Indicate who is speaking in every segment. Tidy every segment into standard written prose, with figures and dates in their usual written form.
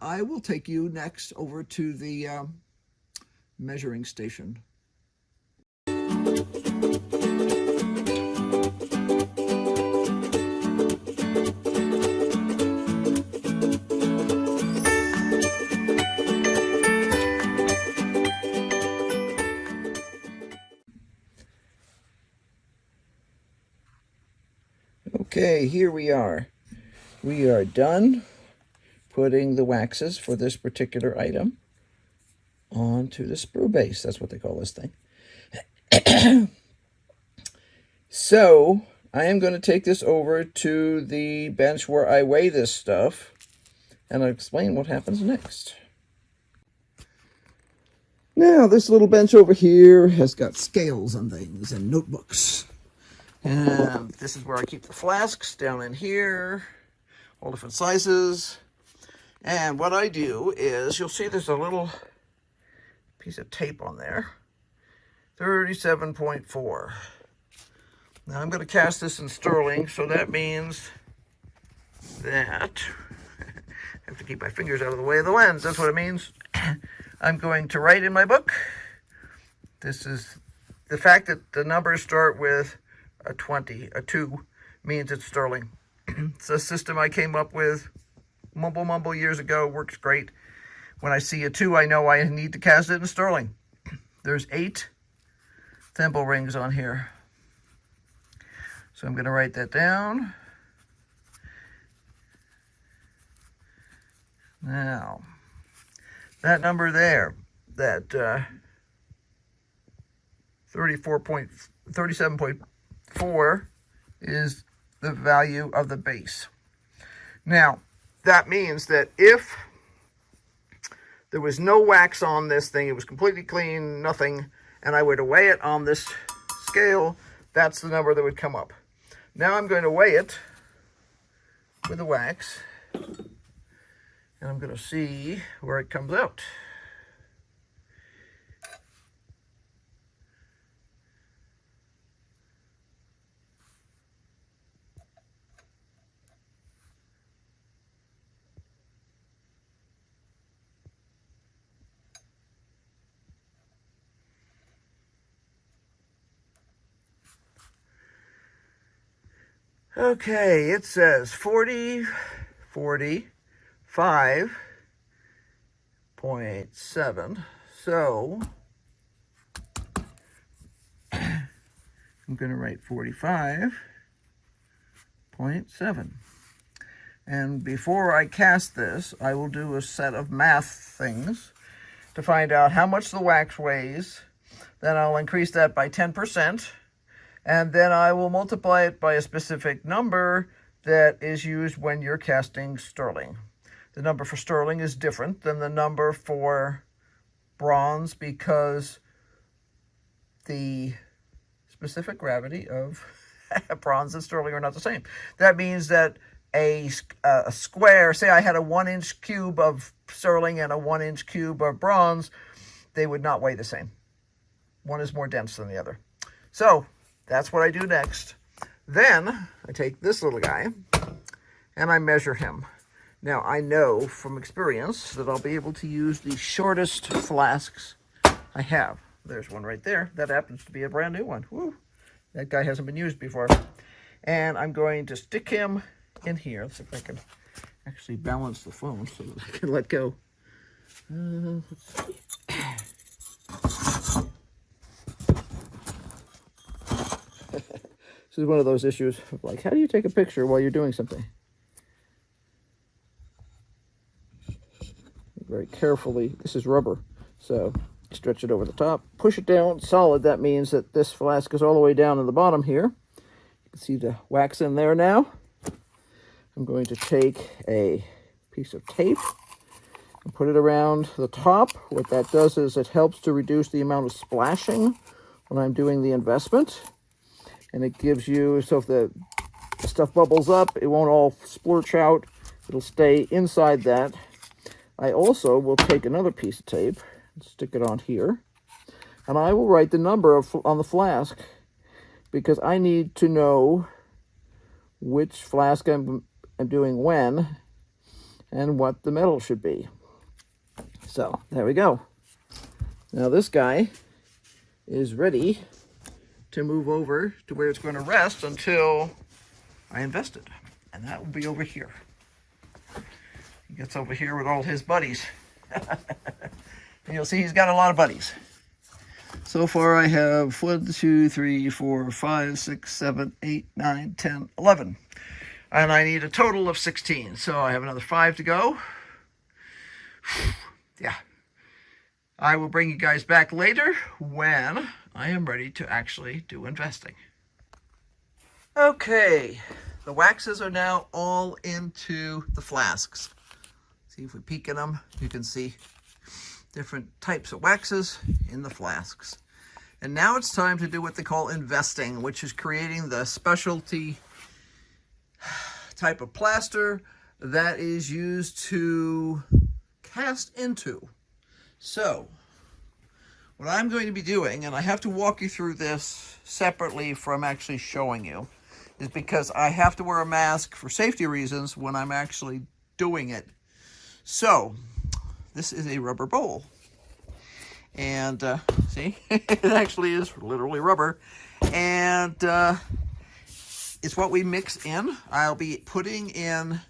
Speaker 1: I will take you next over to the measuring station. Okay, here we are. We are done putting the waxes for this particular item onto the sprue base. That's what they call this thing. So I am going to take this over to the bench where I weigh this stuff, and I'll explain what happens next. Now, this little bench over here has got scales and things and notebooks. And this is where I keep the flasks, down in here, all different sizes. And what I do is, you'll see there's a little piece of tape on there, 37.4. Now I'm going to cast this in sterling, so that means that, I have to keep my fingers out of the way of the lens, that's what it means. I'm going to write in my book, this is, the fact that the numbers start with a 20, a 2, means it's sterling. It's a system I came up with, mumble years ago, works great. When I see a 2, I know I need to cast it in sterling. There's 8 thimble rings on here. So I'm going to write that down. Now, that number there, that 37.4 is the value of the base. Now, that means that if there was no wax on this thing, it was completely clean, nothing, and I were to weigh it on this scale, that's the number that would come up. Now I'm going to weigh it with the wax, and I'm going to see where it comes out. Okay, it says 45.7. So I'm going to write 45.7. And before I cast this, I will do a set of math things to find out how much the wax weighs. Then I'll increase that by 10%. And then I will multiply it by a specific number that is used when you're casting sterling. The number for sterling is different than the number for bronze because the specific gravity of bronze and sterling are not the same. That means that a square, say I had a 1-inch cube of sterling and a 1-inch cube of bronze, they would not weigh the same. One is more dense than the other. So that's what I do next. Then I take this little guy and I measure him. Now I know from experience that I'll be able to use the shortest flasks I have. There's one right there. That happens to be a brand new one. Woo. That guy hasn't been used before. And I'm going to stick him in here. Let's see if I can actually balance the phone so that I can let go. Let's see. This is one of those issues of like, how do you take a picture while you're doing something? Very carefully. This is rubber, so stretch it over the top, push it down solid. That means that this flask is all the way down in the bottom here. You can see the wax in there now. I'm going to take a piece of tape and put it around the top. What that does is it helps to reduce the amount of splashing when I'm doing the investment. And it gives you, so if the stuff bubbles up, it won't all splurch out. It'll stay inside that. I also will take another piece of tape and stick it on here. And I will write the number on the flask because I need to know which flask I'm doing when. and what the metal should be. So there we go. Now this guy is ready to move over to where it's going to rest until I invest it. And that will be over here. He gets over here with all his buddies. And you'll see he's got a lot of buddies. So far I have 1, 2, 3, 4, 5, 6, 7, 8, 9, 10, 11. And I need a total of 16. So I have another 5 to go. Yeah. I will bring you guys back later when I am ready to actually do investing. Okay, the waxes are now all into the flasks. See, if we peek in them, you can see different types of waxes in the flasks. And now it's time to do what they call investing, which is creating the specialty type of plaster that is used to cast into. So, what I'm going to be doing, and I have to walk you through this separately from actually showing you, is because I have to wear a mask for safety reasons when I'm actually doing it. So, this is a rubber bowl. And, see, it actually is literally rubber. And it's what we mix in. I'll be putting in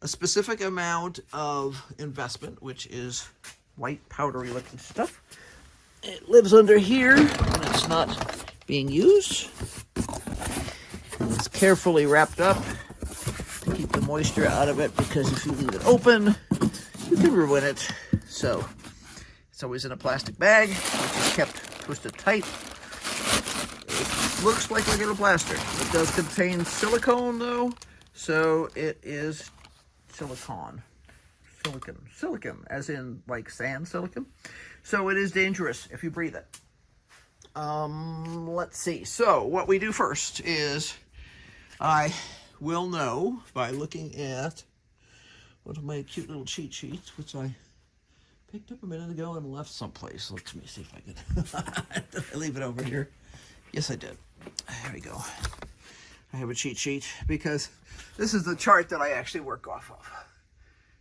Speaker 1: a specific amount of investment, which is white powdery liquid stuff. It lives under here when it's not being used. It's carefully wrapped up to keep the moisture out of it, because if you leave it open, you can ruin it. So it's always in a plastic bag, which is kept twisted tight. It looks like regular plaster. It does contain silicone though, so it is silicone. Silicon, as in like sand silicon. So it is dangerous if you breathe it. Let's see. So what we do first is I will know by looking at one of my cute little cheat sheets, which I picked up a minute ago and left someplace. Let me see if I can. Did I leave it over here? Yes, I did. There we go. I have a cheat sheet because this is the chart that I actually work off of.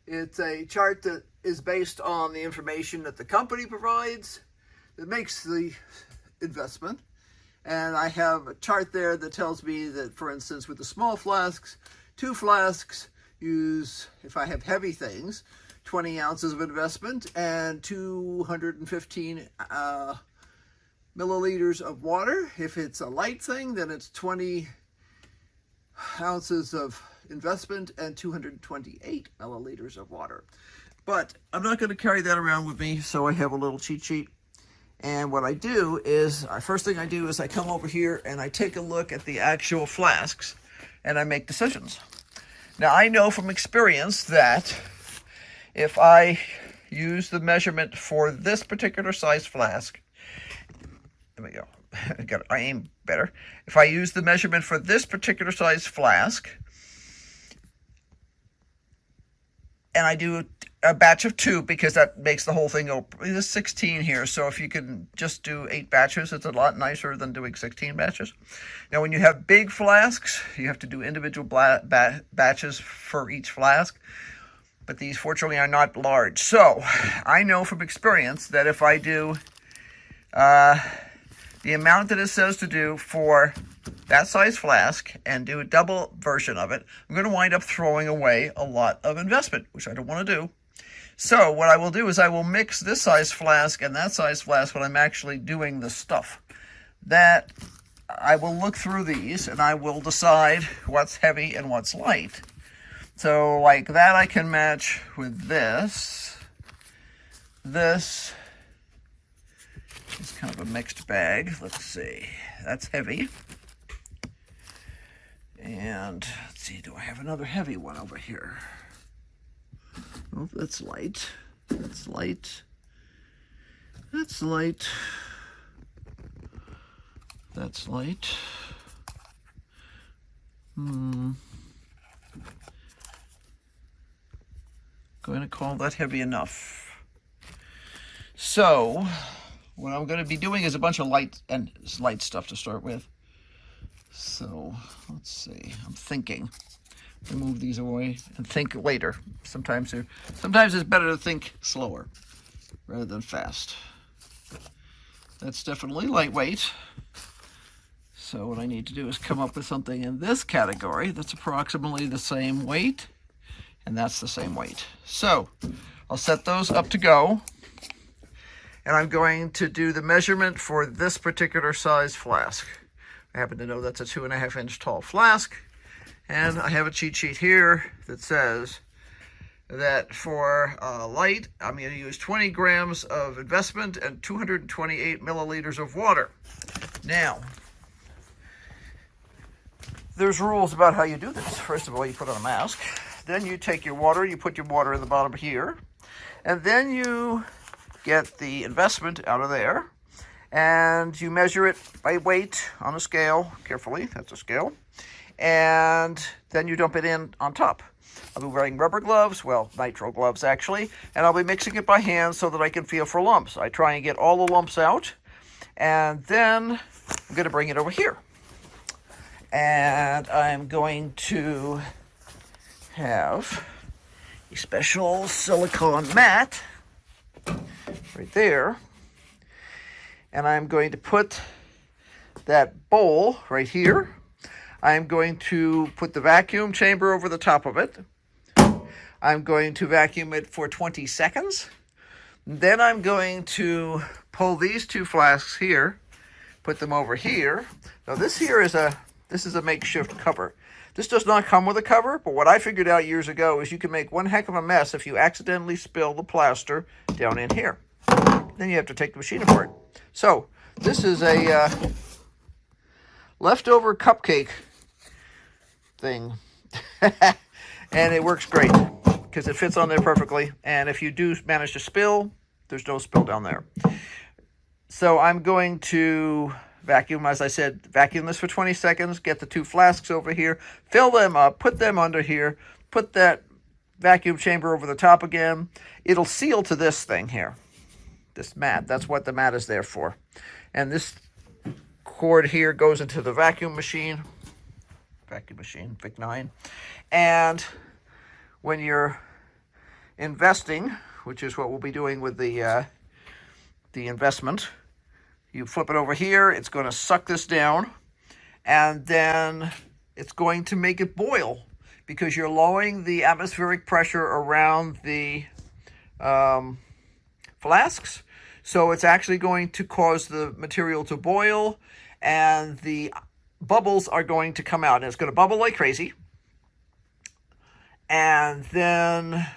Speaker 1: It's a chart that is based on the information that the company provides that makes the investment. And I have a chart there that tells me that, for instance, with the small flasks, 2 flasks use, if I have heavy things, 20 ounces of investment and 215 milliliters of water. If it's a light thing, then it's 20 ounces of investment and 228 milliliters of water. But I'm not going to carry that around with me, so I have a little cheat sheet. And what I do is, first thing I do is I come over here and I take a look at the actual flasks and I make decisions. Now I know from experience that if I use the measurement for this particular size flask, there we go, I aim better. If I use the measurement for this particular size flask, and I do a batch of 2, because that makes the whole thing go, there's 16 here, so if you can just do 8 batches, it's a lot nicer than doing 16 batches. Now when you have big flasks, you have to do individual batches for each flask, but these fortunately are not large. So I know from experience that if I do the amount that it says to do for that size flask and do a double version of it, I'm going to wind up throwing away a lot of investment, which I don't want to do. So what I will do is I will mix this size flask and that size flask when I'm actually doing the stuff. That I will look through these and I will decide what's heavy and what's light. So like that I can match with this. This is kind of a mixed bag. Let's see. That's heavy. And let's see, do I have another heavy one over here? Oh, that's light. That's light. That's light. That's light. Going to call that heavy enough. So, what I'm going to be doing is a bunch of light stuff to start with. So, let's see. I'm thinking. Move these away and think later. Sometimes it's better to think slower rather than fast. That's definitely lightweight. So what I need to do is come up with something in this category that's approximately the same weight, and that's the same weight. So I'll set those up to go, and I'm going to do the measurement for this particular size flask. I happen to know that's a 2.5 inch tall flask, and I have a cheat sheet here that says that for light, I'm going to use 20 grams of investment and 228 milliliters of water. Now, there's rules about how you do this. First of all, you put on a mask. Then you take your water, you put your water in the bottom here, and then you get the investment out of there, and you measure it by weight on a scale, carefully, that's a scale, and then you dump it in on top. I'll be wearing rubber gloves, well, nitro gloves actually, and I'll be mixing it by hand so that I can feel for lumps. I try and get all the lumps out, and then I'm going to bring it over here. And I'm going to have a special silicone mat right there, and I'm going to put that bowl right here. I'm going to put the vacuum chamber over the top of it. I'm going to vacuum it for 20 seconds. Then I'm going to pull these two flasks here, put them over here. Now this here is a makeshift cover. This does not come with a cover, but what I figured out years ago is you can make one heck of a mess if you accidentally spill the plaster down in here. Then you have to take the machine apart. So this is a leftover cupcake thing. And it works great because it fits on there perfectly. And if you do manage to spill, there's no spill down there. So I'm going to vacuum, as I said, vacuum this for 20 seconds, get the two flasks over here, fill them up, put them under here, put that vacuum chamber over the top again. It'll seal to this thing here, this mat. That's what the mat is there for. And this cord here goes into the vacuum machine, Vic 9. And when you're investing, which is what we'll be doing with the investment, you flip it over here, it's going to suck this down, and then it's going to make it boil because you're lowering the atmospheric pressure around the flasks. So it's actually going to cause the material to boil, and the bubbles are going to come out, and it's going to bubble like crazy. And then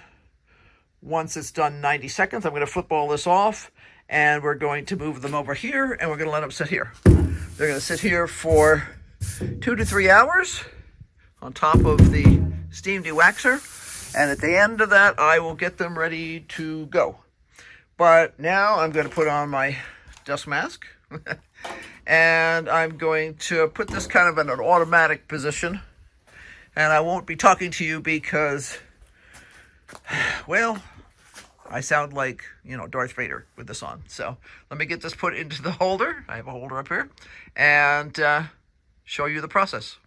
Speaker 1: once it's done 90 seconds, I'm going to flip all this off, and we're going to move them over here, and we're going to let them sit here. They're going to sit here for 2 to 3 hours on top of the steam dewaxer, and at the end of that, I will get them ready to go. But now I'm going to put on my dust mask, and I'm going to put this kind of in an automatic position, and I won't be talking to you because, well, I sound like, Darth Vader with this on. So let me get this put into the holder. I have a holder up here, and show you the process.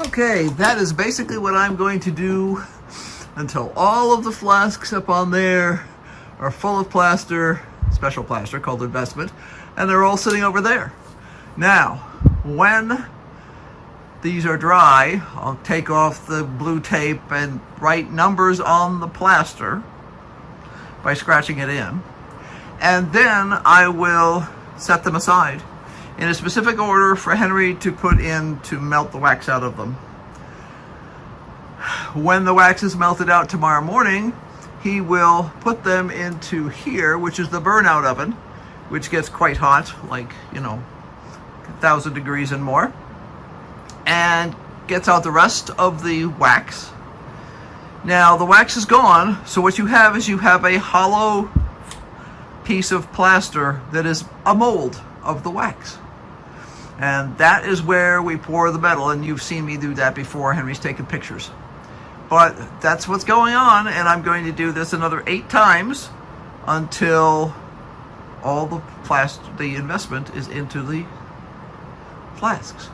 Speaker 1: Okay, that is basically what I'm going to do until all of the flasks up on there are full of plaster, special plaster called investment, and they're all sitting over there. Now, when these are dry, I'll take off the blue tape and write numbers on the plaster by scratching it in, and then I will set them aside in a specific order for Henry to put in to melt the wax out of them. When the wax is melted out tomorrow morning, he will put them into here, which is the burnout oven, which gets quite hot, like, 1,000 degrees and more, and gets out the rest of the wax. Now the wax is gone, so what you have is you have a hollow piece of plaster that is a mold of the wax. And that is where we pour the metal, and you've seen me do that before. Henry's taken pictures. But that's what's going on, and I'm going to do this another 8 times until all the investment is into the flasks.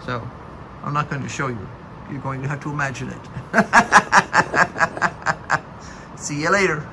Speaker 1: So I'm not going to show you. You're going to have to imagine it. See you later.